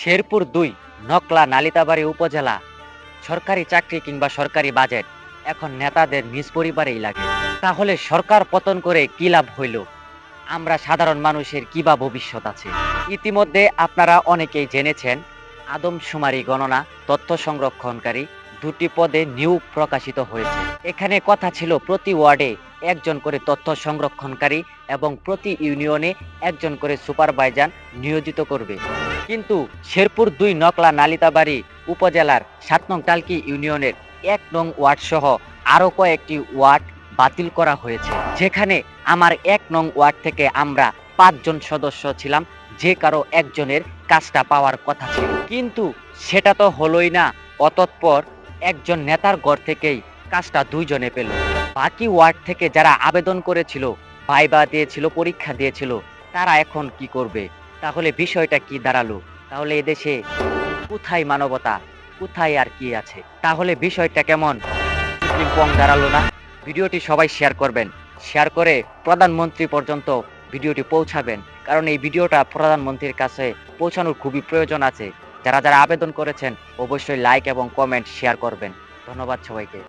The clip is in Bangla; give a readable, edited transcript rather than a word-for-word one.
শেরপুর ২ নকলা নালিতাবাড়ী উপজেলা। সরকারি চাকরি কিংবা সরকারি বাজেট এখন নেতাদের নিজ পরিবারেই লাগে। তাহলে সরকার পতন করে কি লাভ হইল? আমরা সাধারণ মানুষের কি বা ভবিষ্যৎ আছে? ইতিমধ্যে আপনারা অনেকেই জেনেছেন, আদমশুমারি গণনা তথ্য সংরক্ষণকারী ২টি পদে নিয়োগ প্রকাশিত হয়েছে। এখানে কথা ছিল প্রতি ওয়ার্ডে একজন করে তথ্য সংরক্ষণকারী এবং প্রতি ইউনিয়নে একজন করে সুপারভাইজার নিয়োজিত করবে। কিন্তু শেরপুর ২ নকলা নালিতাবাড়ী উপজেলার ৭ নং টালকি ইউনিয়নের ১ নং ওয়ার্ড সহ আরও কয়েকটি ওয়ার্ড বাতিল করা হয়েছে, যেখানে আমার ১ নং ওয়ার্ড থেকে আমরা ৫ জন সদস্য ছিলাম, যে কারো একজনের কাজটা পাওয়ার কথা ছিল, কিন্তু সেটা তো হলোই না। অতঃপর একজন নেতার ঘর থেকেই কাজটা ২ জনে পেল। বাকি ওয়ার্ড থেকে যারা আবেদন করেছিল, ভাইবা দিয়েছিল, পরীক্ষা দিয়েছিল, তারা এখন কি করবে? তাহলে বিষয়টা কি দাঁড়ালো? তাহলে এদেশে কোথায় মানবতা, কোথায় আর কি আছে? তাহলে বিষয়টা কেমন সুপ্রিম পং দাঁড়ালো না? ভিডিওটি সবাই শেয়ার করবেন, শেয়ার করে প্রধানমন্ত্রী পর্যন্ত ভিডিওটি পৌঁছাবেন, কারণ এই ভিডিওটা প্রধানমন্ত্রীর কাছে পৌঁছানোর খুবই প্রয়োজন আছে। যারা যারা আবেদন করেছেন অবশ্যই লাইক এবং কমেন্ট শেয়ার করবেন। ধন্যবাদ সবাইকে।